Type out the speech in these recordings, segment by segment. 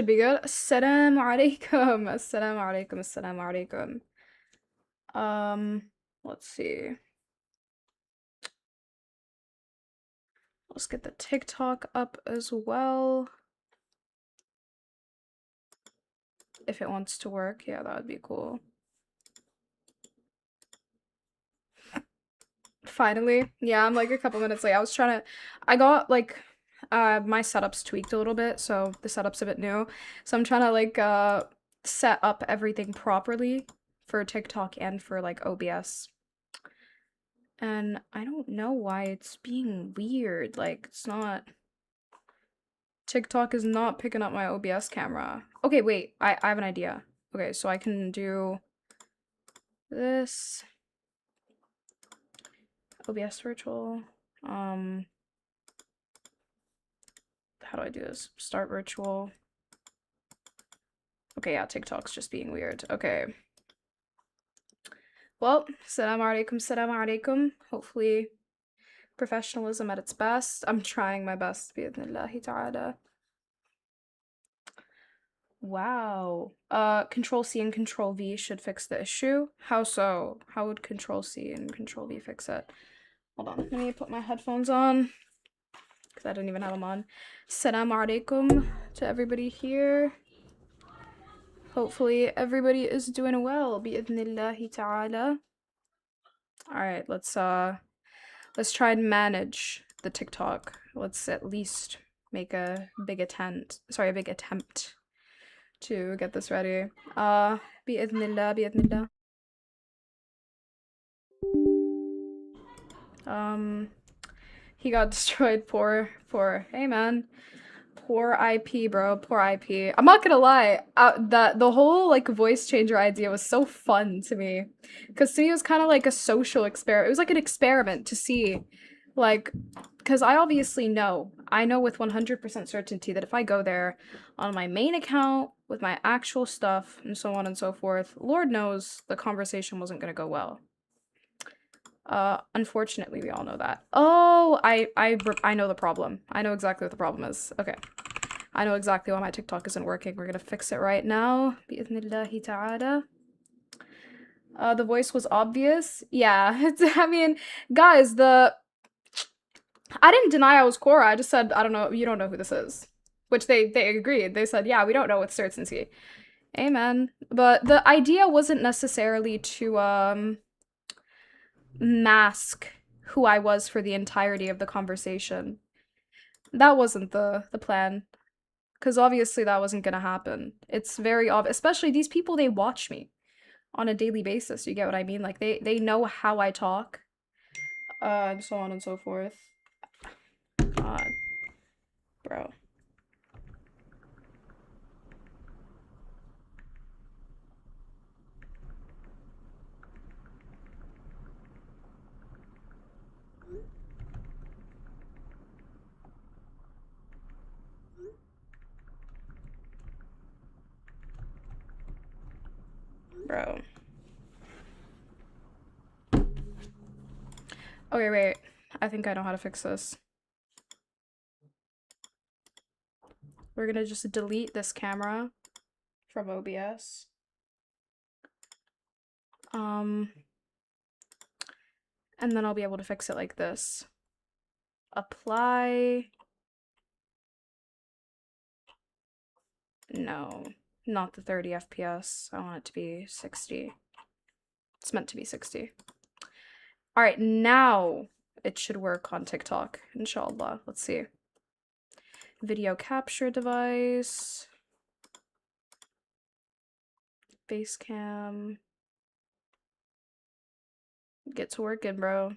be good. Assalamu alaikum. Assalamu alaikum. Assalamu alaikum. Let's see. Let's get the TikTok up as well. If it wants to work, yeah, that would be cool. Finally. Yeah, I'm like a couple minutes late. I got like my setup's tweaked a little bit, so the setup's a bit new. So I'm trying to like set up everything properly for TikTok and for like OBS. And I don't know why it's being weird. Like it's not TikTok is not picking up my OBS camera. Okay, wait. I have an idea. Okay, so I can do this. OBS virtual. How do I do this? Start virtual. Okay, yeah, TikTok's just being weird. Okay. Well, assalamu alaikum, assalamu alaikum. Hopefully professionalism at its best. I'm trying my best, bi'idhnillahi ta'ala. Wow. Control C and Control V should fix the issue. How so? How would Control C and Control V fix it? Hold on, let me put my headphones on, because I don't even have them on. Assalamu alaikum to everybody here. Hopefully everybody is doing well, bi'idhnillahi ta'ala. Alright, let's try and manage the TikTok. Let's at least make a big attempt to get this ready. Bi'idhnillah, bi'idhnillah. He got destroyed. Poor, hey man. Poor IP, bro. Poor IP. I'm not gonna lie. The whole like voice changer idea was so fun to me, because to me it was kind of like a social experiment. It was like an experiment to see, like, because I obviously know. I know with 100% certainty that if I go there on my main account with my actual stuff and so on and so forth, Lord knows the conversation wasn't gonna go well. Unfortunately, we all know that. Oh, I know the problem. I know exactly what the problem is. Okay. I know exactly why my TikTok isn't working. We're gonna fix it right now. Bi'idhnillahi ta'ala. The voice was obvious. Yeah, I mean, guys, I didn't deny I was Cora. I just said, I don't know, you don't know who this is. Which they agreed. They said, yeah, we don't know with certainty. Amen. But the idea wasn't necessarily to, mask who I was for the entirety of the conversation. That wasn't the plan. Because obviously that wasn't gonna happen. It's very obvious. Especially these people, they watch me on a daily basis. You get what I mean? Like, they know how I talk. And so on and so forth. God. Bro. Bro. Okay, wait. I think I know how to fix this. We're gonna just delete this camera from OBS. And then I'll be able to fix it like this. Apply. No, not the 30 FPS. I want it to be 60. It's meant to be 60. Alright, now it should work on TikTok, inshallah. Let's see. Video capture device. Face cam. Get to working, bro.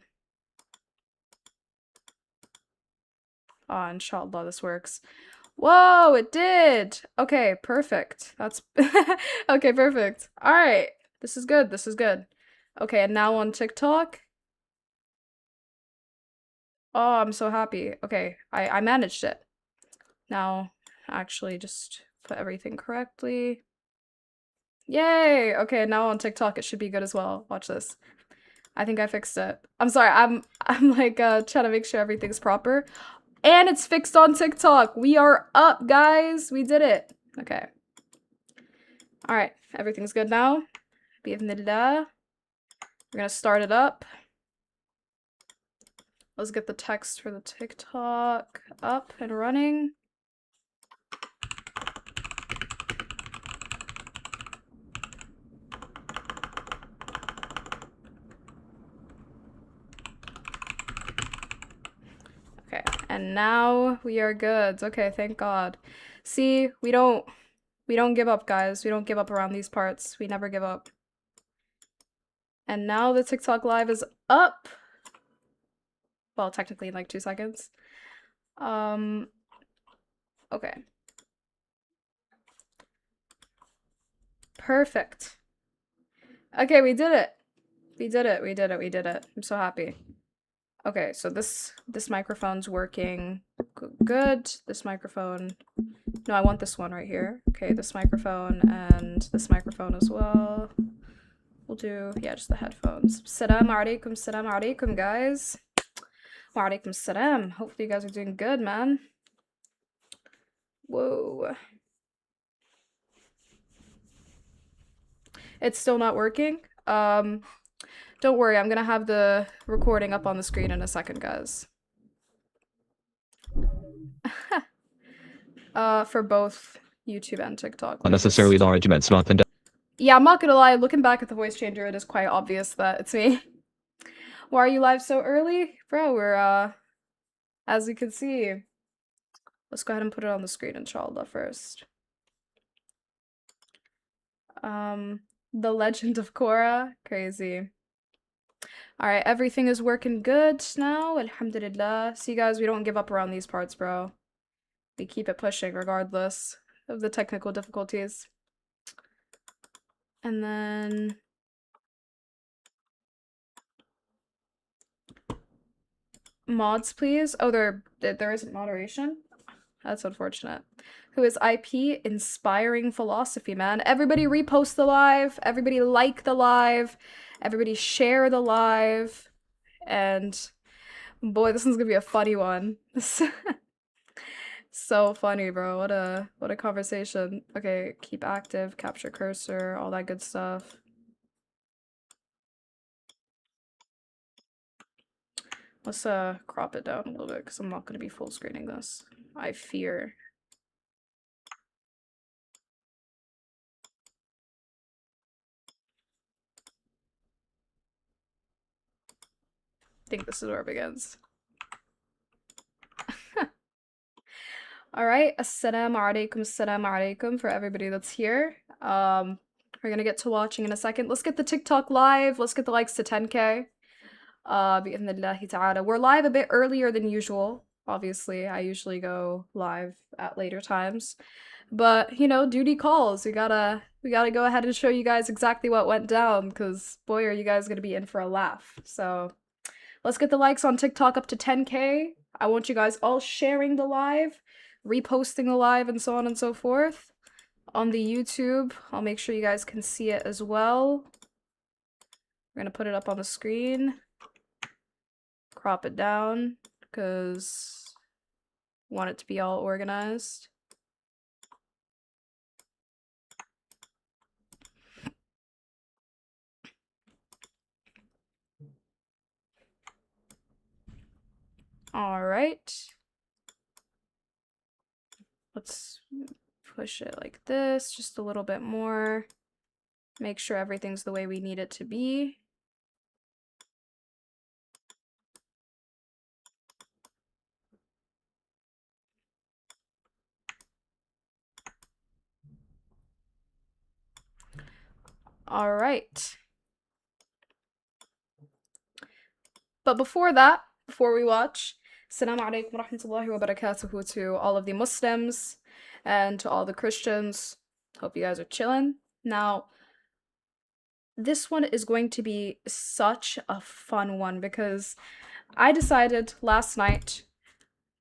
Ah, inshallah this works. Whoa, it did! Okay, perfect. That's okay, perfect. Alright. This is good, this is good. Okay, and now on TikTok. Oh, I'm so happy. Okay, I managed it. Now, actually just put everything correctly. Yay! Okay, now on TikTok it should be good as well. Watch this. I think I fixed it. I'm sorry, I'm like trying to make sure everything's proper. And it's fixed on TikTok. We are up, guys. We did it. Okay. All right. Everything's good now. We're gonna start it up. Let's get the text for the TikTok up and running. Okay, and now we are good. Okay, thank God. See, we don't give up, guys. We don't give up around these parts. We never give up. And now the TikTok live is up. Well, technically in like 2 seconds. Okay. Perfect. Okay, we did it. We did it. We did it. We did it. I'm so happy. Okay, so this microphone's working good. This microphone. No, I want this one right here. Okay, this microphone and this microphone as well. We'll do, yeah, just the headphones. Salam alaikum, guys. Wa alaikum salam. Hopefully you guys are doing good, man. Whoa. It's still not working? Don't worry, I'm gonna have the recording up on the screen in a second, guys. For both YouTube and TikTok. Unnecessarily large amounts of up and down. Yeah, I'm not gonna lie, looking back at the voice changer, it is quite obvious that it's me. Why are you live so early? Bro, we're, as you can see. Let's go ahead and put it on the screen, inshallah, first. The Legend of Korra. Crazy. Alright, everything is working good now, alhamdulillah. See, guys, we don't give up around these parts, bro. We keep it pushing regardless of the technical difficulties. And then... mods, please. Oh, there isn't moderation? That's unfortunate. Who is IP? Inspiring Philosophy, man. Everybody repost the live. Everybody like the live. Everybody share the live. And boy, this one's gonna be a funny one. So funny, bro. What a conversation. Okay, keep active, capture cursor, all that good stuff. Let's crop it down a little bit because I'm not gonna be full screening this. I fear. I think this is where it begins. Alright, assalamu alaikum for everybody that's here. We're gonna get to watching in a second. Let's get the TikTok live. Let's get the likes to 10K. Bi'idhnillahi ta'ala. We're live a bit earlier than usual. Obviously, I usually go live at later times. But, you know, duty calls. We gotta go ahead and show you guys exactly what went down, because boy, are you guys gonna be in for a laugh. So, let's get the likes on TikTok up to 10K. I want you guys all sharing the live, reposting the live, and so on and so forth. On the YouTube, I'll make sure you guys can see it as well. We're gonna put it up on the screen. Crop it down, because I want it to be all organized. Alright. Let's push it like this, just a little bit more. Make sure everything's the way we need it to be. Alright. But before that, before we watch, Assalamu alaikum wa rahmatullahi wa barakatuhu to all of the Muslims and to all the Christians. Hope you guys are chilling. Now, this one is going to be such a fun one because I decided last night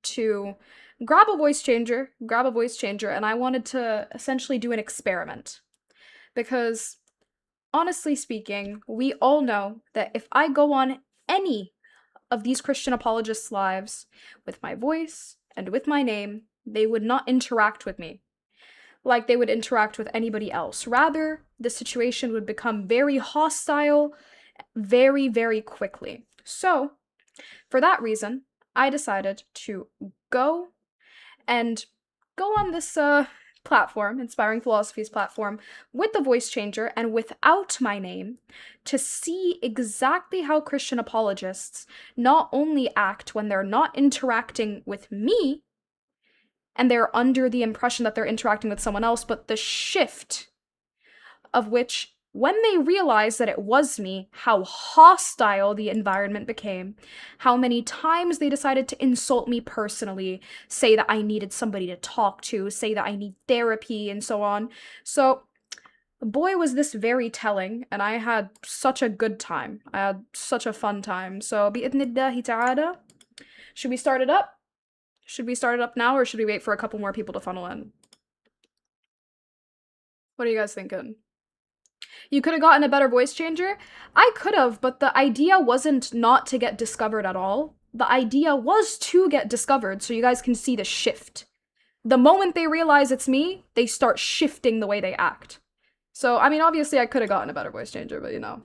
to grab a voice changer, and I wanted to essentially do an experiment. Because honestly speaking, we all know that if I go on any of these Christian apologists' lives with my voice and with my name, they would not interact with me like they would interact with anybody else. Rather, the situation would become very hostile very, very quickly. So, for that reason, I decided to go on this platform, Inspiring Philosophy's platform, with the voice changer and without my name to see exactly how Christian apologists not only act when they're not interacting with me and they're under the impression that they're interacting with someone else, but the shift of which, when they realized that it was me, how hostile the environment became, how many times they decided to insult me personally, say that I needed somebody to talk to, say that I need therapy, and so on. So, boy, was this very telling, and I had such a good time. I had such a fun time. So, bi'idhnillahi ta'ala, should we start it up? Should we start it up now, or should we wait for a couple more people to funnel in? What are you guys thinking? You could have gotten a better voice changer? I could have, but the idea wasn't not to get discovered at all. The idea was to get discovered so you guys can see the shift. The moment they realize it's me, they start shifting the way they act. So, I mean, obviously I could have gotten a better voice changer, but you know.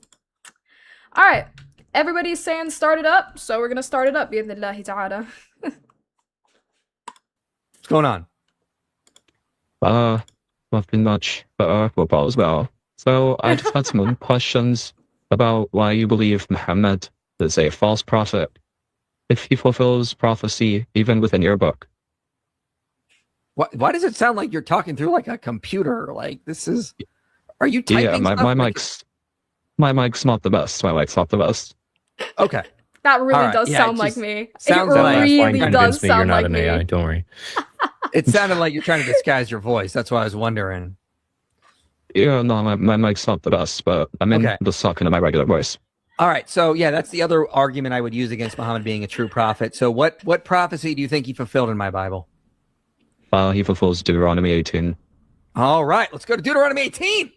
Alright, everybody's saying start it up, so we're gonna start it up, bi'idhnillahi ta'ala. What's going on? Nothing much, but football as well. So I just had some questions about why you believe Muhammad is a false prophet if he fulfills prophecy even within your book. Why does it sound like you're talking through like a computer? Like this is, are you typing? Yeah, my mic's not the best. My mic's not the best. Okay. That really does sound like me. Sounds it like really does sound you're not like an me. AI, don't worry. It sounded like you're trying to disguise your voice. That's why I was wondering. Yeah, no, my mic's not the best, but I'm just talking to my regular voice. All right, so yeah, that's the other argument I would use against Muhammad being a true prophet. So what prophecy do you think he fulfilled in my Bible? He fulfills Deuteronomy 18. All right, let's go to Deuteronomy 18.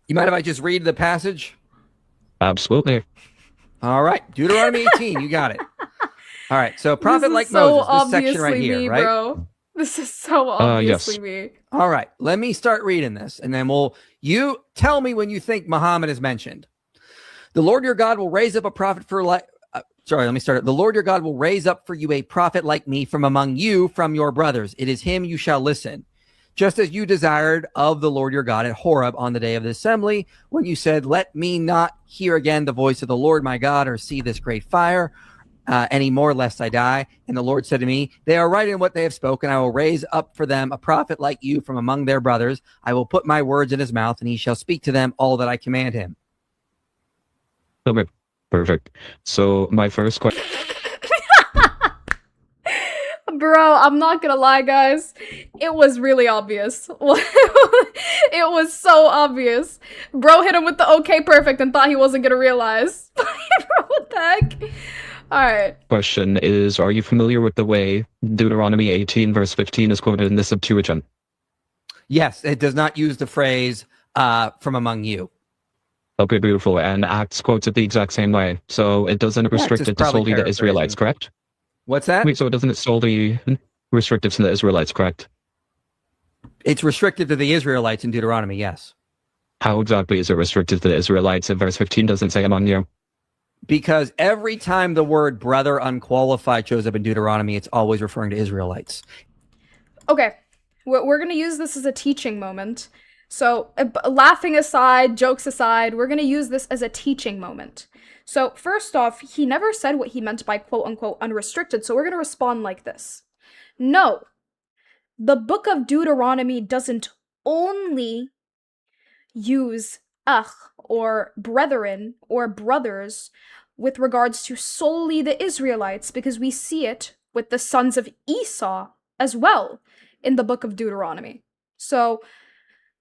You mind if I just read the passage? Absolutely. All right, Deuteronomy 18, you got it. All right, so prophet like so Moses, this section right obviously here, me, right? Bro. This is so obviously yes. me. All right, let me start reading this, and then you tell me when you think Muhammad is mentioned. The Lord your God will raise up a prophet for The Lord your God will raise up for you a prophet like me from among you, from your brothers. It is him you shall listen. Just as you desired of the Lord your God at Horeb on the day of the assembly, when you said, let me not hear again the voice of the Lord my God or see this great fire any more, lest I die. And the Lord said to me, they are right in what they have spoken. I will raise up for them a prophet like you from among their brothers. I will put my words in his mouth, and he shall speak to them all that I command him. Okay, perfect. So my first question. Bro, I'm not gonna lie, guys. It was really obvious. It was so obvious. Bro hit him with the okay perfect and thought he wasn't gonna realize. What the heck? Alright. Question is, are you familiar with the way Deuteronomy 18 verse 15 is quoted in the Septuagint? Yes, it does not use the phrase from among you. Okay, beautiful. And Acts quotes it the exact same way. So it doesn't restrict it to solely the Israelites, correct? What's that? Wait, so it doesn't solely restricted to the Israelites, correct? It's restricted to the Israelites in Deuteronomy, yes. How exactly is it restricted to the Israelites if verse 15 doesn't say among you? Because every time the word brother unqualified shows up in Deuteronomy, it's always referring to Israelites. Okay, we're gonna use this as a teaching moment. So, laughing aside, jokes aside, we're gonna use this as a teaching moment. So, first off, he never said what he meant by quote-unquote unrestricted, so we're gonna respond like this. No, the book of Deuteronomy doesn't only use or brethren or brothers with regards to solely the Israelites, because we see it with the sons of Esau as well in the book of Deuteronomy. So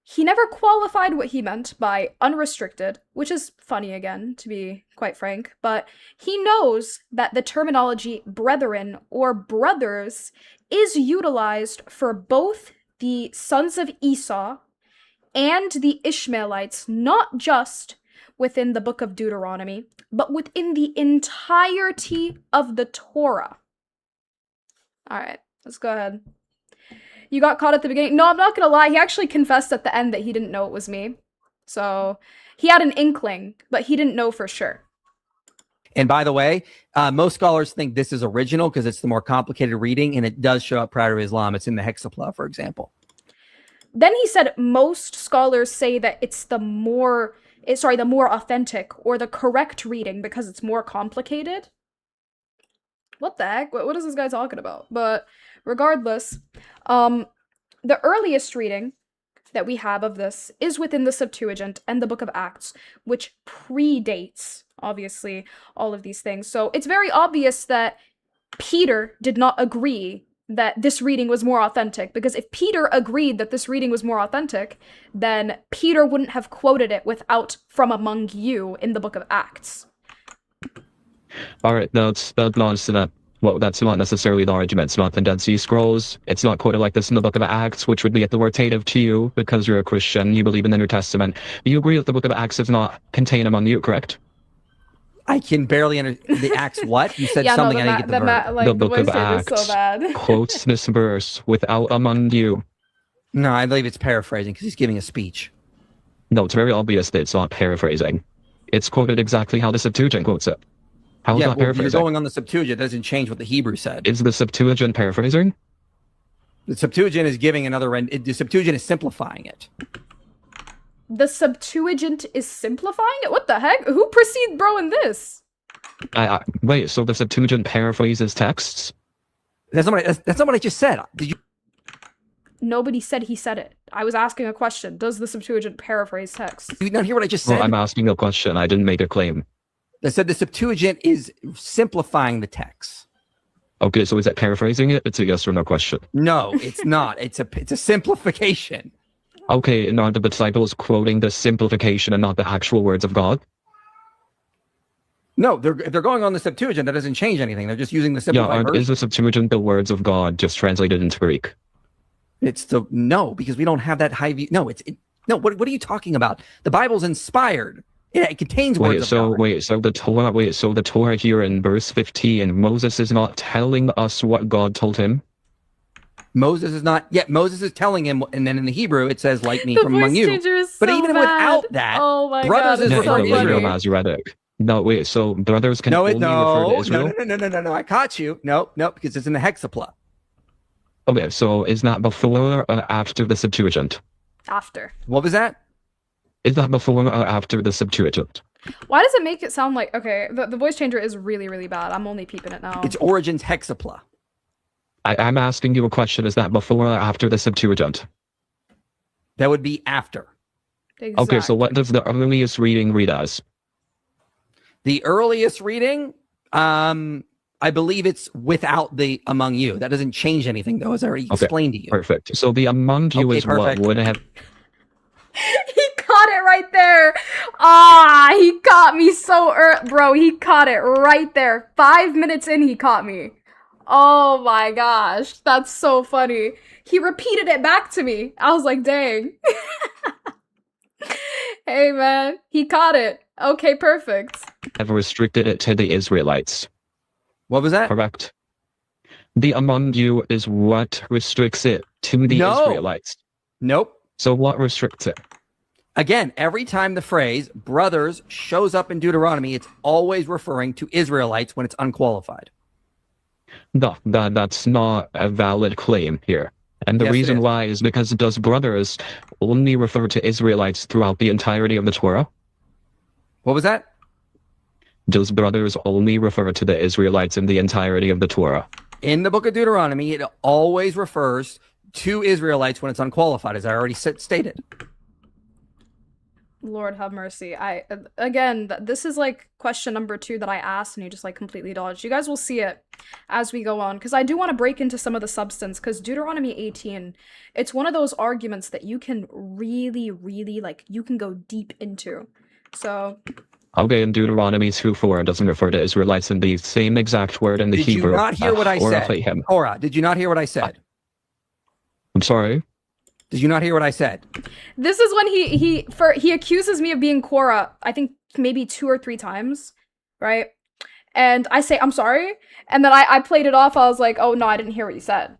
he never qualified what he meant by unrestricted, which is funny again, to be quite frank, but he knows that the terminology brethren or brothers is utilized for both the sons of Esau and the Ishmaelites, not just within the book of Deuteronomy, but within the entirety of the Torah. All right, let's go ahead. You got caught at the beginning. No, I'm not gonna lie. He actually confessed at the end that he didn't know it was me. So he had an inkling, but he didn't know for sure. And by the way, most scholars think this is original because it's the more complicated reading, and it does show up prior to Islam. It's in the Hexapla, for example. Then he said most scholars say that it's the more authentic or the correct reading because it's more complicated. What the heck? What is this guy talking about? But regardless, the earliest reading that we have of this is within the Septuagint and the Book of Acts, which predates, obviously, all of these things. So it's very obvious that Peter did not agree that this reading was more authentic, because if Peter agreed that this reading was more authentic, then Peter wouldn't have quoted it without "from among you" in the Book of Acts. All right, that's not that. Well, that's not necessarily the argument. It's not the Dead Sea Scrolls. It's not quoted like this in the Book of Acts, which would be authoritative to you because you're a Christian. You believe in the New Testament. You agree that the Book of Acts is not contained among you, correct? I can barely understand the Acts. What you said? Something I didn't get the verb. The Book of Acts so quotes this verse without among you. No, I believe it's paraphrasing because he's giving a speech. No, it's very obvious that it's not paraphrasing. It's quoted exactly how the Septuagint quotes it. How is that paraphrasing? You're going on the Septuagint. It doesn't change what the Hebrew said. Is the Septuagint paraphrasing? The Septuagint is giving another end. The Septuagint is simplifying it. The Septuagint is simplifying it? What the heck? Who preceded bro in this? Wait, so the Septuagint paraphrases texts? That's not what I just said. Did you? Nobody said he said it. I was asking a question. Does the Septuagint paraphrase text? Did you not hear what I just said? Well, I'm asking a question. I didn't make a claim. I said the Septuagint is simplifying the text. Okay, so is that paraphrasing it? It's a yes or no question. No, it's not. It's a simplification. Okay, and are the disciples quoting the simplification and not the actual words of God? No, they're going on the Septuagint. That doesn't change anything. They're just using the simplified version. Is the Septuagint the words of God just translated into Greek? No, because we don't have that high view. No, what are you talking about? The Bible's inspired. It contains words of God. So the Torah here in verse 15, Moses is not telling us what God told him. Moses is not yet. Moses is telling him, and then in the Hebrew it says, "Like me from among you." But so even bad. without that, oh my brothers God, is referring to Israel. Masoretic. No, wait. So brothers can only refer to Israel. No. I caught you. No, because it's in the Hexapla. Okay, so is that before or after the Septuagint? After. What was that? Is that before or after the Septuagint? Why does it make it sound like, okay, the voice changer is really, really bad. I'm only peeping it now. It's Origen's Hexapla. I'm asking you a question. Is that before or after the Septuagint? That would be after. Exactly. Okay, so what does the earliest reading read as? The earliest reading, I believe it's without the among you. That doesn't change anything, though, as I already explained to you. Perfect. So the among you is perfect. what would have... He caught it right there. He caught me so bro, he caught it right there. 5 minutes in, he caught me. Oh my gosh, that's so funny. He repeated it back to me. I was like, dang. Hey man, he caught it. Okay, perfect. Have restricted it to the Israelites. What was that? Correct. The among you is what restricts it to the Israelites. Nope. So what restricts it? Again, every time the phrase brothers shows up in Deuteronomy, it's always referring to Israelites when it's unqualified. No, that's not a valid claim here. And the reason why is because does brothers only refer to Israelites throughout the entirety of the Torah? What was that? Does brothers only refer to the Israelites in the entirety of the Torah? In the book of Deuteronomy, it always refers to Israelites when it's unqualified, as I already stated. Lord have mercy. Again, this is like question number 2 that I asked and you just like completely dodged. You guys will see it as we go on, because I do want to break into some of the substance, because Deuteronomy 18, it's one of those arguments that you can really, really, like, you can go deep into. So... Okay, in Deuteronomy 2:4 doesn't refer to Israelites in the same exact word in the Hebrew. Did you not hear what I said? Cora, did you not hear what I said? I'm sorry? Did you not hear what I said? This is when he accuses me of being Quora, I think maybe 2 or 3 times, right? And I say, I'm sorry. And then I played it off. I was like, oh, no, I didn't hear what you said.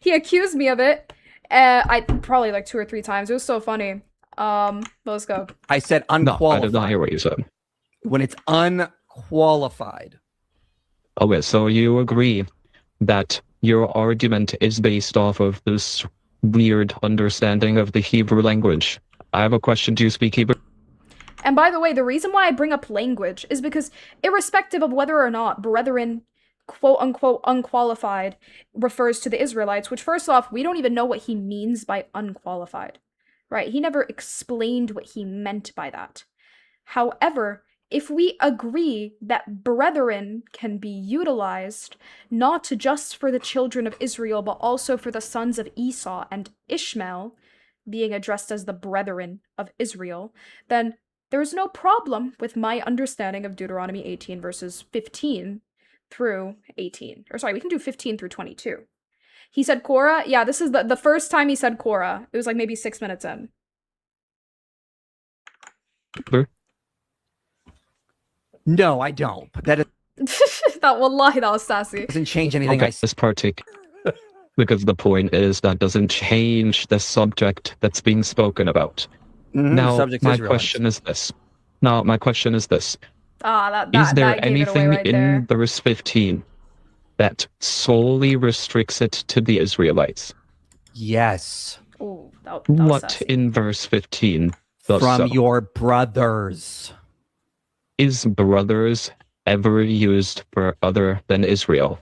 He accused me of it. I probably like 2 or 3 times. It was so funny. Let's go. I said No, I unqualified. did not hear what you said. When it's unqualified. Okay, so you agree that your argument is based off of this weird understanding of the Hebrew language. I have a question. Do you speak Hebrew? And by the way, the reason why I bring up language is because irrespective of whether or not brethren, quote unquote, unqualified, refers to the Israelites, which first off, we don't even know what he means by unqualified, right? He never explained what he meant by that. However, if we agree that brethren can be utilized not just for the children of Israel, but also for the sons of Esau and Ishmael, being addressed as the brethren of Israel, then there's no problem with my understanding of Deuteronomy 18 verses 15 through 18. Or sorry, we can do 15 through 22. He said Korah. Yeah, this is the first time he said Korah. It was like maybe 6 minutes in. No, I don't. But that Wallahi, that was sassy. doesn't change anything. Okay, this partake. Because the point is that doesn't change the subject that's being spoken about. Now, my question is this. Is there anything right in there. verse 15 that solely restricts it to the Israelites? Yes. Ooh, that was What sassy. in verse 15 does From so? your brothers. Is brothers ever used for other than Israel?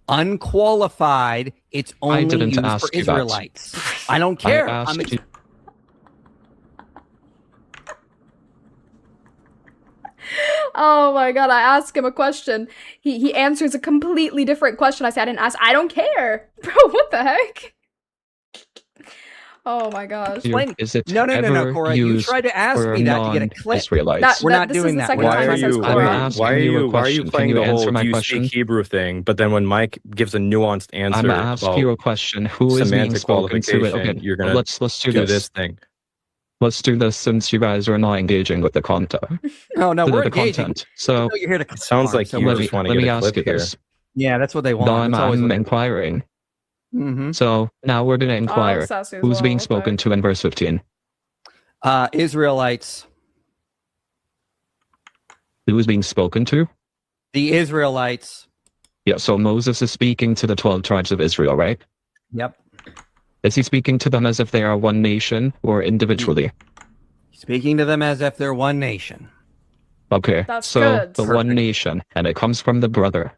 Unqualified, it's only didn't used ask for you that. Israelites. I don't care. I asked you. Oh my god, I asked him a question. He answers a completely different question. I said, I didn't ask. I don't care. Bro, what the heck? Oh my gosh. Is it No, ever Cora. You used tried to ask for me that to get a clip. non-Israelites? We're not this is doing the that. second We're time not he trying says to- I'm Korah. asking why are you a you question. playing Can you the whole answer my do you question? speak Hebrew thing, but then when Mike gives a nuanced answer I'm asking you a question. Who is being semantic spoken to? qualification, Okay, you're gonna let's do do this. this thing. Let's do this since you guys are not engaging with the content. No, we're the engaging. content. So No, you're here to It sounds like you let just want to me get a ask clip you here. this. Yeah, that's what they want. No, That's always I'm what they inquiring. want. So now we're gonna inquire. sassy as Who's well, being okay. spoken to in verse 15? Israelites. Who is being spoken to? The Israelites. Yeah, so Moses is speaking to the 12 tribes of Israel, right? Yep. Is he speaking to them as if they are one nation or individually? Speaking to them as if they're one nation. Okay, That's so good. the one Perfect. nation, and it comes from the brother.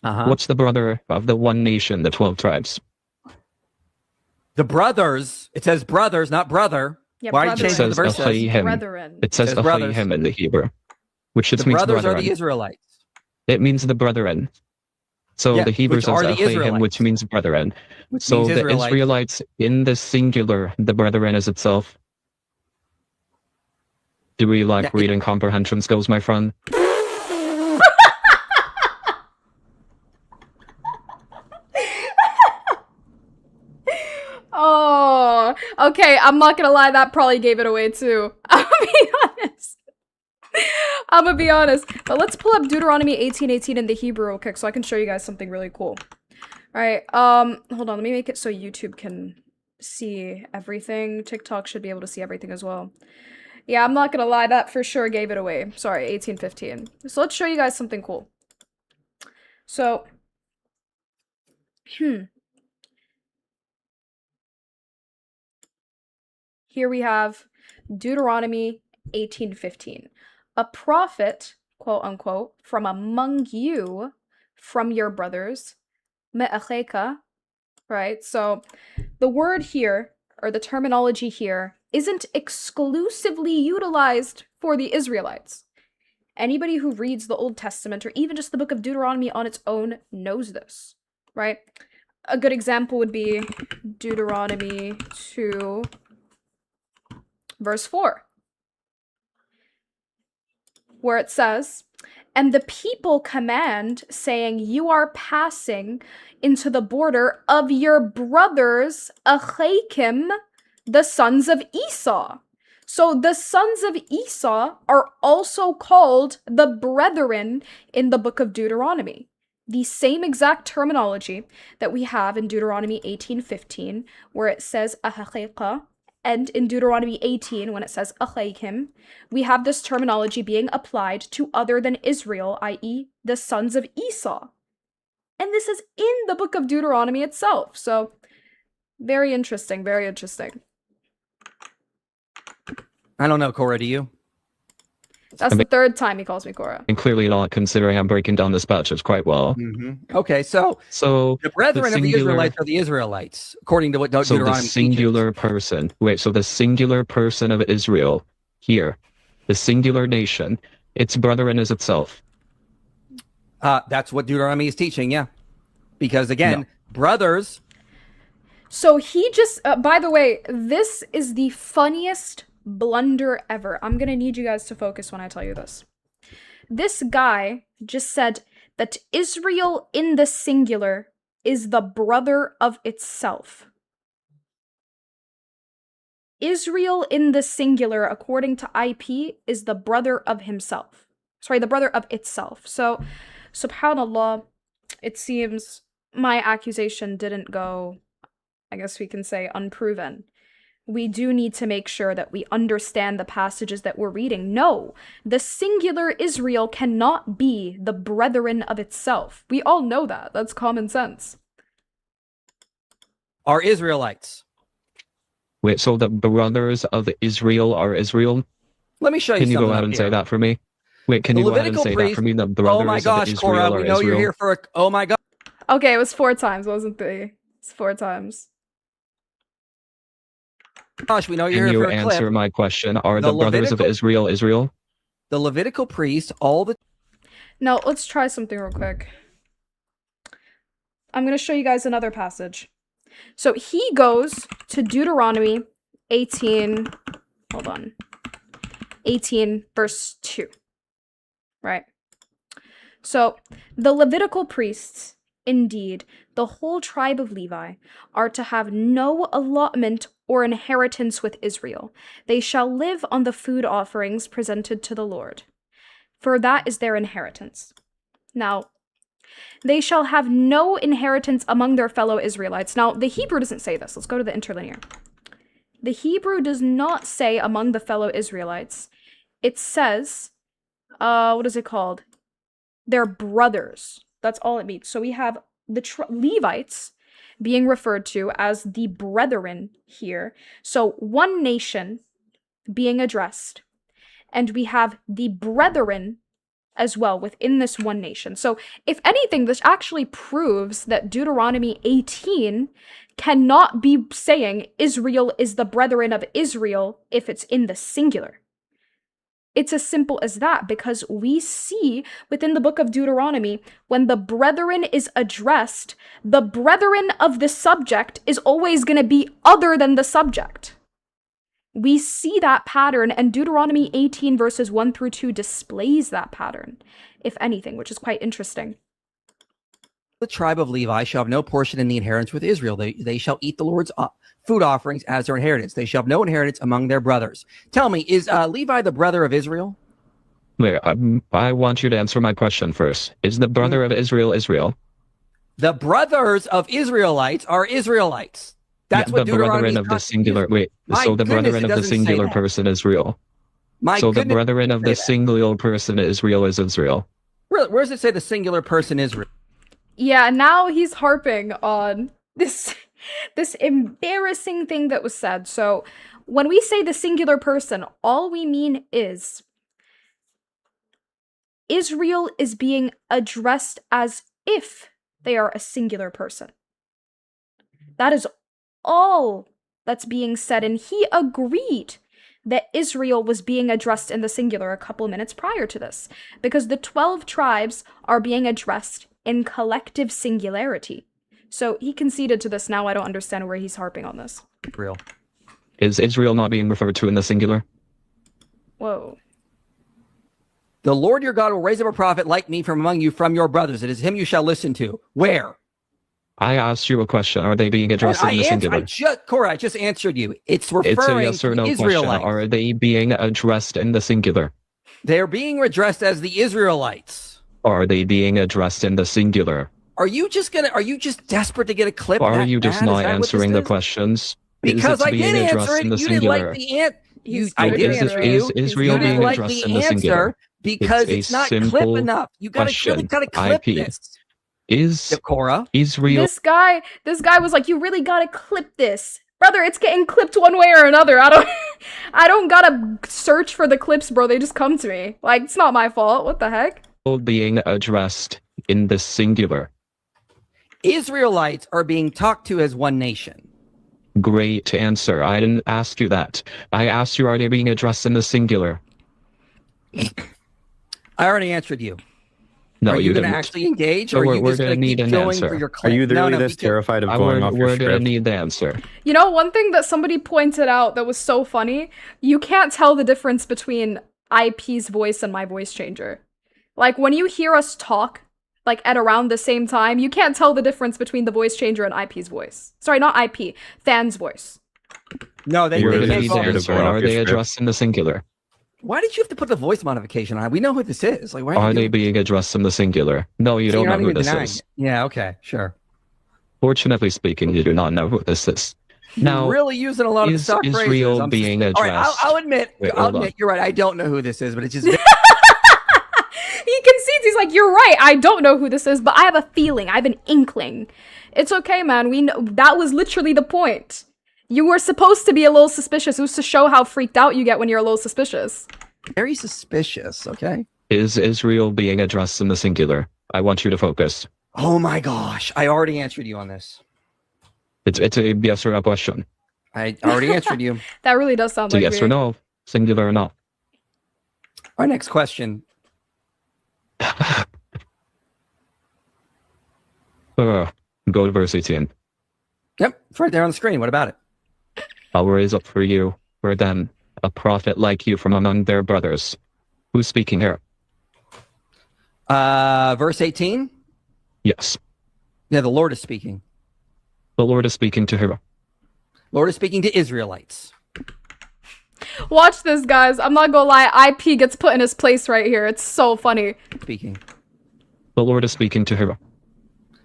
What's the brother of the one nation, the 12 tribes? The brothers. It says brothers, not brother. Yeah, Why are you brethren. changing the verse? Ahayim. Brethren. It says Says brothers. Ahayim in the Hebrew, which just The means brothers are brethren. the Israelites. It means the brethren. So Yeah, the Hebrew which says are the Ahayim, Israelites. which means brethren. Which So means the Israelites. Israelites in the singular, the brethren is itself. Do we like Yeah, reading comprehension skills, my friend? Oh, okay. I'm not gonna lie. That probably gave it away too. I'm gonna be honest. I'm gonna be honest. But let's pull up Deuteronomy 18:18 in the Hebrew real quick so I can show you guys something really cool. All right. Hold on. Let me make it so YouTube can see everything. TikTok should be able to see everything as well. Yeah, I'm not gonna lie. That for sure gave it away. Sorry, 18:15. So let's show you guys something cool. So, here we have Deuteronomy 18:15. A prophet, quote unquote, from among you, from your brothers, me'acheka, right? So the word here, or the terminology here, isn't exclusively utilized for the Israelites. Anybody who reads the Old Testament, or even just the book of Deuteronomy on its own, knows this, right? A good example would be Deuteronomy 2, verse 4, where it says, "And the people command, saying, you are passing into the border of your brothers, Achaikim, the sons of Esau." So the sons of Esau are also called the brethren in the book of Deuteronomy. The same exact terminology that we have in Deuteronomy 18:15, where it says ahaqiqa, and in Deuteronomy 18, when it says achaikim, we have this terminology being applied to other than Israel, i.e., the sons of Esau. And this is in the book of Deuteronomy itself. So, very interesting, very interesting. I don't know, Cora, do you? That's the third time he calls me Cora. And clearly not, considering I'm breaking down this passage quite well. Okay, so So the brethren of the singular- Israelites are the Israelites, according to what So Deuteronomy the singular person, so the singular person of Israel here, the singular nation, its brethren is itself. That's what Deuteronomy is teaching, yeah. Because again, No. brothers. So he just, by the way, this is the funniest blunder ever. I'm gonna need you guys to focus when I tell you this. This guy just said that Israel in the singular is the brother of itself. Israel in the singular, according to IP, is the brother of himself. Sorry, the brother of itself. So, subhanAllah, it seems my accusation didn't go, I guess we can say, unproven. We do need to make sure that we understand the passages that we're reading. No, the singular Israel cannot be the brethren of itself. We all know that. That's common sense. Are Israelites. Wait, so the brothers of Israel are Israel? Let me show you Can you something go ahead up and here. say that for me? Wait, can The you go ahead and Levitical say that priest- for me? The brothers Oh my gosh, of Israel Cora, are we know Israel? you're here for oh my god. Okay, it was 4 times, wasn't it? It's 4 times. Gosh, we know you're Can here you for a answer clip. my question? Are The the brothers of Levitical- Israel Israel? The Levitical priest, all the Now, let's try something real quick. I'm going to show you guys another passage. So he goes to Deuteronomy 18, hold on, 18 verse 2, right? So the Levitical priests, indeed, the whole tribe of Levi, are to have no allotment or inheritance with Israel. They shall live on the food offerings presented to the Lord, for that is their inheritance. Now, they shall have no inheritance among their fellow Israelites. Now, the Hebrew doesn't say this. Let's go to the interlinear. The Hebrew does not say among the fellow Israelites. It says, what is it called? They're brothers. That's all it means. So we have the Levites being referred to as the brethren here. So one nation being addressed. And we have the brethren as well within this one nation. So if anything, this actually proves that Deuteronomy 18 cannot be saying Israel is the brethren of Israel if it's in the singular. It's as simple as that, because we see within the book of Deuteronomy, when the brethren is addressed, the brethren of the subject is always going to be other than the subject. We see that pattern, and Deuteronomy 18 verses 1 through 2 displays that pattern, if anything, which is quite interesting. The tribe of Levi shall have no portion in the inheritance with Israel. They shall eat the Lord's food offerings as their inheritance. They shall have no inheritance among their brothers. Tell me, is Levi the brother of Israel? Wait, I want you to answer my question first. Is the brother of Israel Israel? The brothers of Israelites are Israelites. That's what the Deuteronomy brethren is of the not- singular. Wait, My so the goodness, brethren it of the doesn't say singular that. person is real. My So the goodness, brethren it of doesn't the say that. singular person Israel is Israel. Where does it say the singular person Israel? Yeah, now he's harping on this embarrassing thing that was said. So when we say the singular person, all we mean is Israel is being addressed as if they are a singular person. That is all that's being said, and he agreed that Israel was being addressed in the singular a couple of minutes prior to this, because the 12 tribes are being addressed in collective singularity. So he conceded to this. Now I don't understand where he's harping on this. Real. Is Israel not being referred to in the singular? Whoa. The Lord your God will raise up a prophet like me from among you, from your brothers. It is him you shall listen to. Where? I asked you a question. Are they being addressed in the singular? Cora, I just answered you. It's It's a referring yes or to no the question. Israelites. Are they being addressed in the singular? They're being addressed as the Israelites. Are they being addressed in the singular? Are you just desperate to get a clip? Or are that you just bad? Is not that what this answering the is? questions? Because is it I being did answer addressed it. in the You didn't singular? like the answer. He's I good did at answer it. you. He's Israel good You at didn't being it. like addressed in the the singular? answer because It's a it's not clip simple enough. You gotta really question. gotta clip IP. this. Is Cora. Israel This guy was like, you really gotta clip this. Brother, it's getting clipped one way or another. I don't gotta search for the clips, bro. They just come to me. Like, it's not my fault. What the heck? being addressed in the singular? Israelites are being talked to as one nation. Great answer. I didn't ask you that. I asked you, are they being addressed in the singular? I already answered you. No, are you, you going didn't. to actually engage, So or are we're you just gonna going to need keep an going answer. for your Are clip? you literally this because- terrified of going off your We're gonna script? need the answer. You know, one thing that somebody pointed out that was so funny, you can't tell the difference between IP's voice and my voice changer. Like, when you hear us talk, like, at around the same time, you can't tell the difference between the voice changer and IP's voice. Sorry, not IP, Than's voice. No, they, You're We're they gonna can't need go the off your answer. going off Are your they script. addressed in the singular? Why did you have to put the voice modification on? We know who this is. Like, why Are you they doing- being addressed in the singular? No, you so don't you're know not who even this denying is. it. Yeah, okay, sure. Fortunately speaking, you do not know who this is. You're Now, really using a lot of the is stock phrases. Israel I'm being All right, addressed? I'll admit. Wait, I'll hold on. admit. You're right. I don't know who this is, but it's just. He concedes. He's like, you're right. I don't know who this is, but I have a feeling. I have an inkling. It's okay, man. We know that was literally the point. You were supposed to be a little suspicious. It was to show how freaked out you get when you're a little suspicious. very suspicious. Okay. Is Israel being addressed in the singular? I want you to focus. Oh my gosh! I already answered you on this. It's a yes or no question. I already answered you. That really does sound It's a like yes me. or no, singular or not. Our next question. Go to verse 18. Yep, it's right there on the screen. What about it? I'll raise up for you, for them, a prophet like you from among their brothers. Who's speaking here? Verse 18. Yes. Yeah, the Lord is speaking. The Lord is speaking to her. Lord is speaking to Israelites. Watch this, guys. I'm not gonna lie. IP gets put in his place right here. It's so funny. Speaking. The Lord is speaking to her.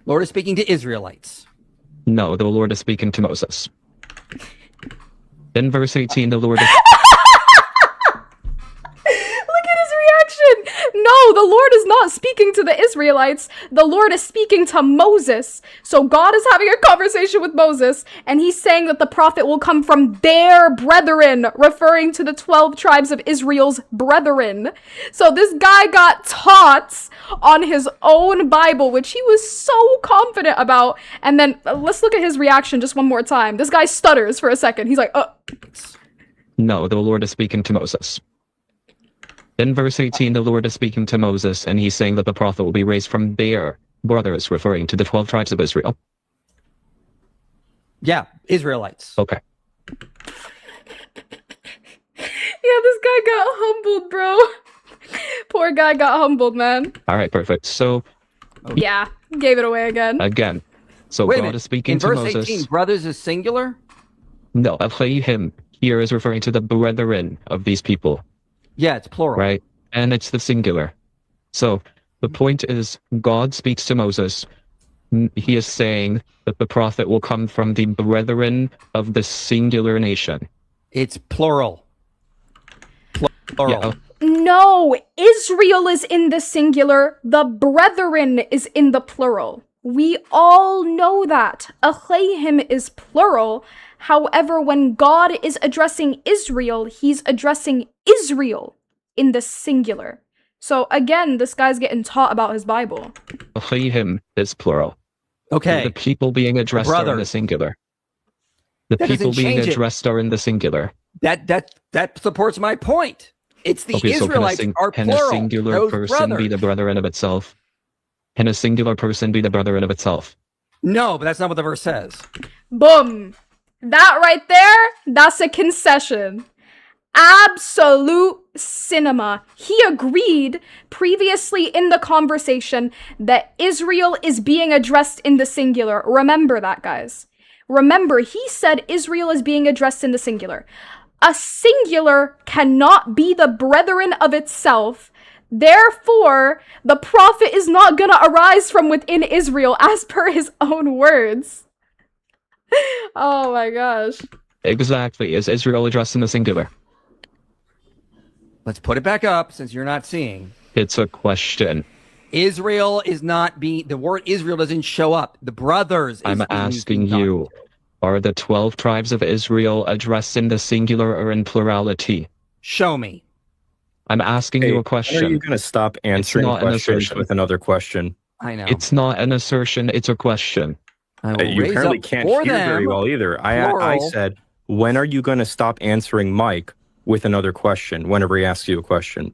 Lord is speaking to Israelites. No, the Lord is speaking to Moses. In verse 18, the Lord is... Look at his reaction. No, the Lord is not speaking to the Israelites. The Lord is speaking to Moses. So God is having a conversation with Moses, and he's saying that the prophet will come from their brethren, referring to the 12 tribes of Israel's brethren. So this guy got taught on his own Bible, which he was so confident about. And then let's look at his reaction just one more time. This guy stutters for a second. He's like, No, the Lord is speaking to Moses. In verse 18, the Lord is speaking to Moses, and he's saying that the prophet will be raised from their brothers, referring to the 12 tribes of Israel. Yeah, Israelites. Okay. yeah, this guy got humbled, bro. Poor guy got humbled, man. All right, perfect. So, Yeah, gave it away again. again, so Wait a God minute. is speaking In to verse Moses. 18, brothers is singular? No, him here is referring to the brethren of these people, Yeah, it's plural. right? And it's the singular. So the point is, God speaks to Moses. He is saying that the prophet will come from the brethren of the singular nation. It's plural. Plural. Yeah, No, Israel is in the singular. The brethren is in the plural. We all know that. Achayim is plural. However, when God is addressing Israel, he's addressing Israel in the singular. So again, this guy's getting taught about his Bible. him is plural. Okay. The people being addressed are in the Brothers. singular. The That people doesn't being change it. addressed are in the singular. That supports my point. It's the Okay, so Israelites are can plural. a singular Those person be brothers. the brethren of itself? Can a singular person be the brethren of itself? No, but that's not what the verse says. Boom. That right there, that's a concession. absolute cinema. He agreed previously in the conversation that Israel is being addressed in the singular. Remember that, guys. Remember, he said Israel is being addressed in the singular. A singular cannot be the brethren of itself. Therefore, the prophet is not gonna arise from within Israel, as per his own words. Oh my gosh. Exactly. Is Israel addressed in the singular? Let's put it back up since you're not seeing. It's a question. Israel is not being, the word Israel doesn't show up. The brothers. I'm asking you, are the 12 tribes of Israel addressed in the singular or in plurality? Show me. I'm asking you a question. When are you going to stop answering not an questions assertion. with another question? I know. It's not an assertion, it's a question. I will You raise apparently up can't for hear very them, well either. I plural. said, when are you going to stop answering Mike with another question whenever he asks you a question?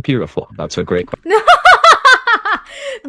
Beautiful. That's a great question.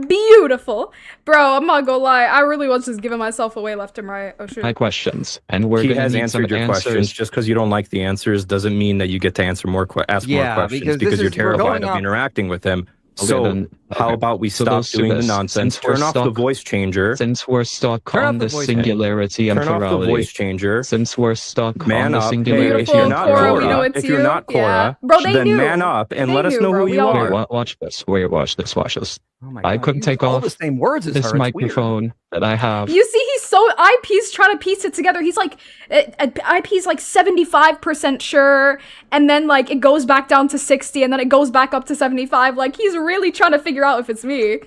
Beautiful. Bro, I'm not gonna lie. I really was just giving myself away left and right. Oh, shoot. My questions. And we're He going to has need some answered your questions. answers. Just because you don't like the answers doesn't mean that you get to answer more ask more Yeah, questions because you're we're terrified going of up- interacting with him. Okay, So then, how okay. about we So stop let's do doing the this. nonsense? Since we're Turn off the stuck- voice changer. Since we're stuck Turn off on the the voice singularity and Turn off the plurality. voice changer. Since we're stuck Man on the up. Hey, singularity if you're Beautiful, not Cora, we Cora, know it's if you're you. not Cora, Yeah. Bro, they then knew. man up and They let us knew, know bro. who We you all Wait, are. watch this. Wait, watch this. Watch this. Oh my I God, couldn't you take use all off the same words as this her. It's weird. microphone that I have. You see, he's so IP's trying to piece it together. He's like, IP's like 75% sure, and then like it goes back down to 60, and then it goes back up to 75. Like he's really trying to figure out if it's me.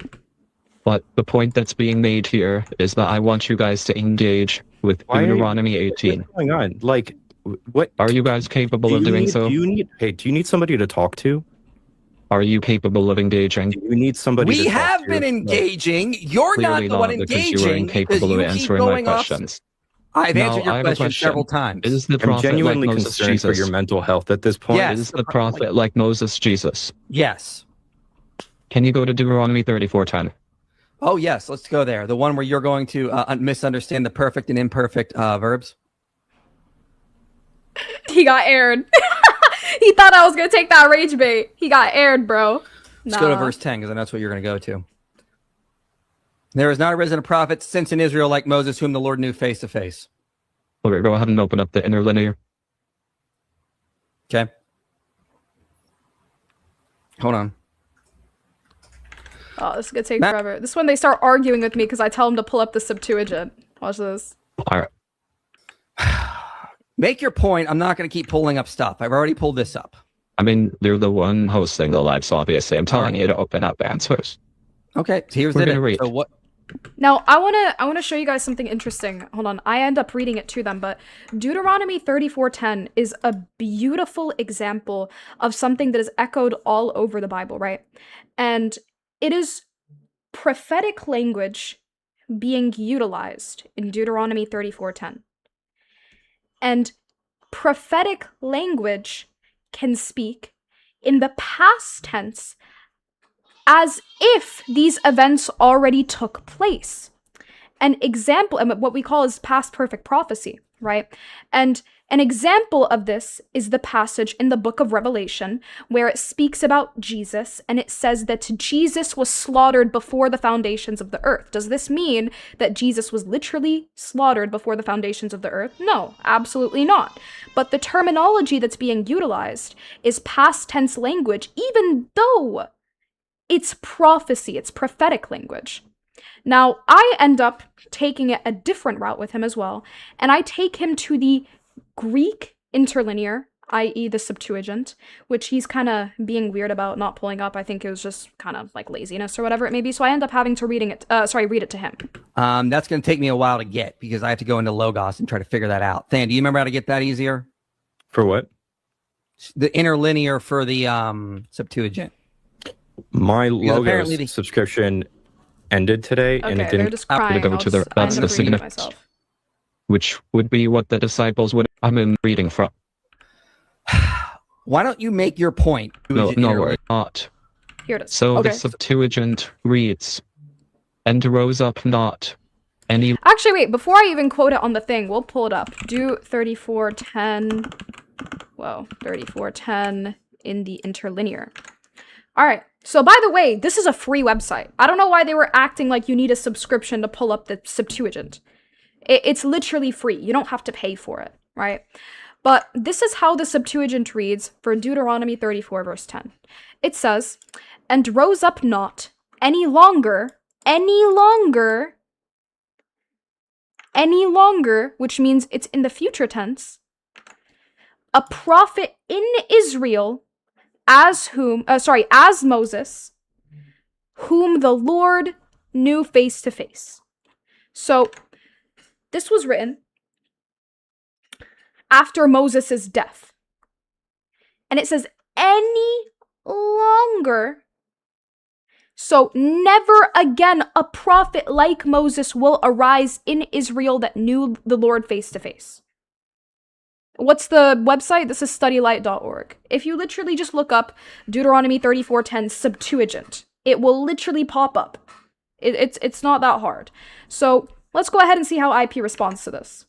But the point that's being made here is that I want you guys to engage with Why are you- Deuteronomy 18. What's going on? Like, what? Are you guys capable do of you doing need, so? Do you need somebody to talk to? Are you capable of engaging? Do you need somebody to We talk have to? been engaging. You're not Clearly the one not, because engaging you were incapable of you keep answering my going off. questions. I've No, answered I your have a question question. several times. Is the I'm prophet like genuinely Moses concerned for Jesus? your mental health at this point. Yes. Is the prophet like Moses Jesus? Yes. Can you go to Deuteronomy 34:10? Oh, yes. Let's go there. The one where you're going to misunderstand the perfect and imperfect verbs. He got aired. He thought I was gonna take that rage bait. He got aired, bro. Let's go to verse 10 because that's what you're going to go to. There is not arisen a prophet since in Israel like Moses, whom the Lord knew face to face. Okay, go ahead and open up the interlinear. Okay. Hold on. Oh, this is gonna take Matt- forever. This is when they start arguing with me because I tell them to pull up the Septuagint. Watch this. All right. Make your point. I'm not going to keep pulling up stuff. I've already pulled this up. I mean, you're the one hosting the live, so obviously I'm telling Alright. you to open up answers. Okay. So here's We're the gonna read. So what? Now, I wanna show you guys something interesting. Hold on. I end up reading it to them, but Deuteronomy 34:10 is a beautiful example of something that is echoed all over the Bible, right? And it is prophetic language being utilized in Deuteronomy 34:10. And prophetic language can speak in the past tense as if these events already took place. An example, and what we call is past perfect prophecy, right? And an example of this is the passage in the book of Revelation where it speaks about Jesus and it says that Jesus was slaughtered before the foundations of the earth. Does this mean that Jesus was literally slaughtered before the foundations of the earth? No, absolutely not. But the terminology that's being utilized is past tense language, even though it's prophecy, it's prophetic language. Now, I end up taking it a different route with him as well, and I take him to the Greek interlinear, i.e. the Septuagint, which he's kind of being weird about not pulling up. I think it was just kind of like laziness or whatever it may be, so I end up having to read it to him. That's going to take me a while to get because I have to go into Logos and try to figure that out. Than, do you remember how to get that easier? For what? The interlinear for the Septuagint. My apparently Logos the- subscription ended today, and Okay, it they're didn't. just crying. go I'll to the- just- I that's end the up reading it significance. myself. Which would be what the disciples would. I'm in reading from. Why don't you make your point? No, we're not. Here it is. So Okay. the Septuagint reads, "And rose up not any." Actually, wait, before I even quote it on the thing, we'll pull it up. Do 34:10. Whoa, 3410 in the interlinear. All right. So by the way, this is a free website. I don't know why they were acting like you need a subscription to pull up the Septuagint. It's literally free. You don't have to pay for it, right? But this is how the Septuagint reads for Deuteronomy 34, verse 10. It says, "And rose up not any longer, which means it's in the future tense, a prophet in Israel as Moses, whom the Lord knew face to face." So this was written after Moses' death. And it says any longer. So never again a prophet like Moses will arise in Israel that knew the Lord face to face. What's the website? This is studylight.org. If you literally just look up Deuteronomy 34:10 Septuagint, it will literally pop up. It's not that hard. So let's go ahead and see how IP responds to this.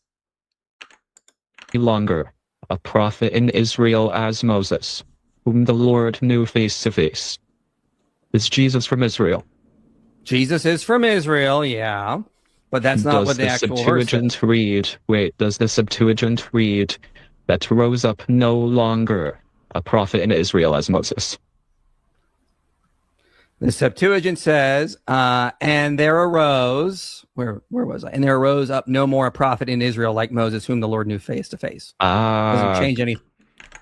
Longer, a prophet in Israel as Moses, whom the Lord knew face to face. Is Jesus from Israel? Jesus is from Israel, yeah. But that's not what the actual verse says. Does the Septuagint read that rose up no longer a prophet in Israel as Moses? The Septuagint says, and there arose, where was I? And there arose up no more a prophet in Israel like Moses, whom the Lord knew face to face. Doesn't change anything.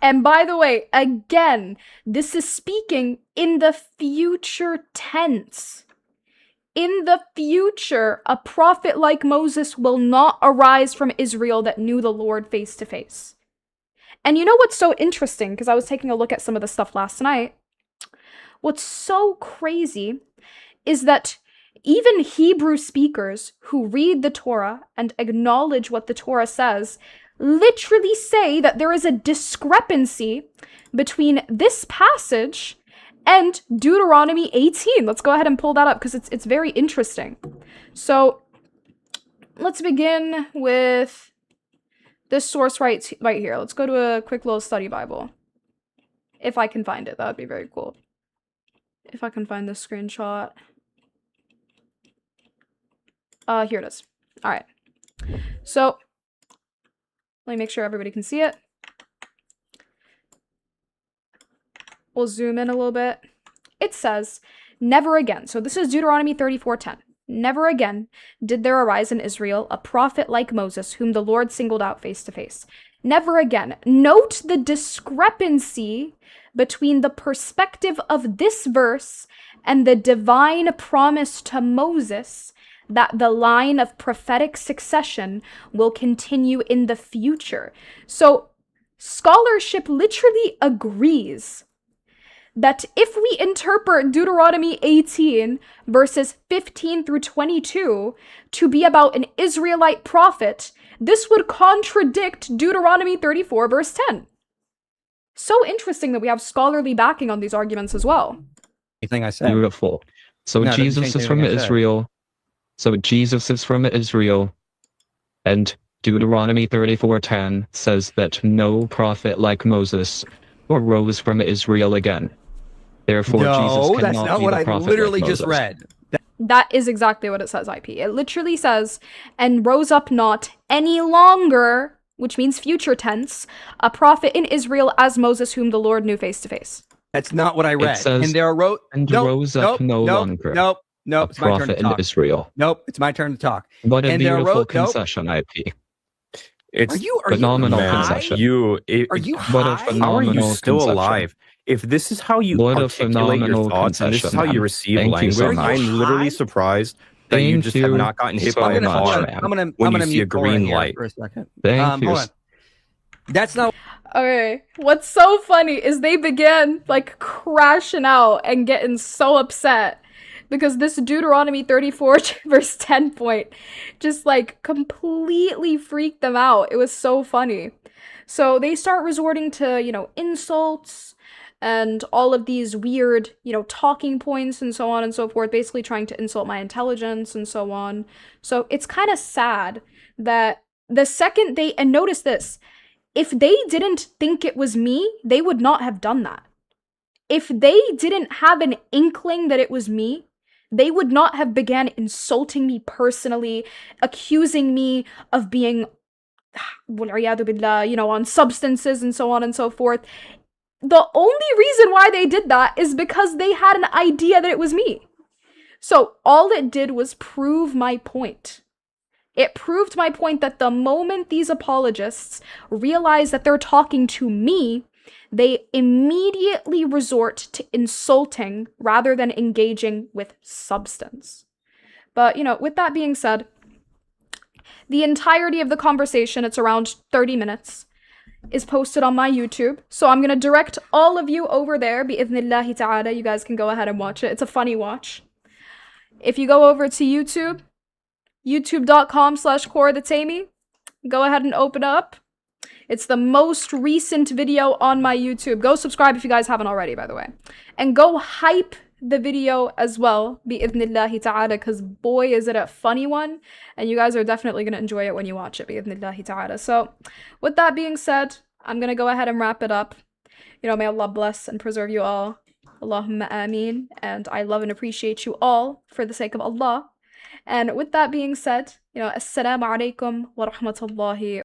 And by the way, again, this is speaking in the future tense. In the future, a prophet like Moses will not arise from Israel that knew the Lord face to face. And you know what's so interesting? Because I was taking a look at some of the stuff last night. What's so crazy is that even Hebrew speakers who read the Torah and acknowledge what the Torah says literally say that there is a discrepancy between this passage and Deuteronomy 18. Let's go ahead and pull that up because it's very interesting. So let's begin with this source right here. Let's go to a quick little study Bible. If I can find it, that would be very cool. If I can find this screenshot. Here it is. All right. So let me make sure everybody can see it. We'll zoom in a little bit. It says, "Never again." So this is Deuteronomy 34:10. "Never again did there arise in Israel a prophet like Moses, whom the Lord singled out face to face." Never again. Note the discrepancy between the perspective of this verse and the divine promise to Moses that the line of prophetic succession will continue in the future. So scholarship literally agrees that if we interpret Deuteronomy 18 verses 15 through 22 to be about an Israelite prophet, this would contradict Deuteronomy 34 verse 10. So interesting that we have scholarly backing on these arguments as well. Anything I said. Beautiful. So No, it doesn't Jesus change is from anything I said. Israel. So Jesus is from Israel. And Deuteronomy 34:10 says that no prophet like Moses arose from Israel again. Therefore, Jesus No, cannot that's not be what the I prophet literally like just Moses. read. That is exactly what it says, IP. It literally says, "And rose up not any longer," which means future tense, "a prophet in Israel as Moses, whom the Lord knew face to face." That's not what I read. says, and there arose rose up no longer Nope. a It's my turn to prophet in talk. Israel. Nope. It's my turn to talk. What a And there beautiful nope. concession, IP. It's Are you phenomenal high? concession. Are you What a high? How are you phenomenal still concession. alive? If this is how you What a articulate your phenomenal thoughts and this is concession, how you man. receive Thank you language, so much. I'm literally High? surprised that you Thank just have you not gotten hit so by a much, car man. when I'm you gonna see a mute Cora green here light. for a second. Thank you. Hold on. That's not Okay, what's so funny is they began like crashing out and getting so upset because this Deuteronomy 34 verse 10 point just like completely freaked them out. It was so funny. So they start resorting to, insults and all of these weird, talking points and so on and so forth, basically trying to insult my intelligence and so on. So it's kind of sad that the second and notice this, If they didn't think it was me, they would not have done that. If they didn't have an inkling that it was me, they would not have began insulting me personally, accusing me of being, on substances and so on and so forth. The only reason why they did that is because they had an idea that it was me. So all it did was prove my point. It proved my point that the moment these apologists realize that they're talking to me, they immediately resort to insulting rather than engaging with substance. But, with that being said, the entirety of the conversation, it's around 30 minutes, is posted on my YouTube. So I'm going to direct all of you over there, bi'idhnillahi ta'ala. You guys can go ahead and watch it. It's a funny watch. If you go over to YouTube, youtube.com/KoraTheTamey, go ahead and open up. It's the most recent video on my YouTube. Go subscribe if you guys haven't already, by the way. And go hype the video as well, bi'idhnillahi ta'ala, because boy, is it a funny one. And you guys are definitely going to enjoy it when you watch it, bi'idhnillahi ta'ala. So, with that being said, I'm going to go ahead and wrap it up. May Allah bless and preserve you all. Allahumma ameen. And I love and appreciate you all for the sake of Allah. And with that being said, assalamu alaikum wa rahmatullahi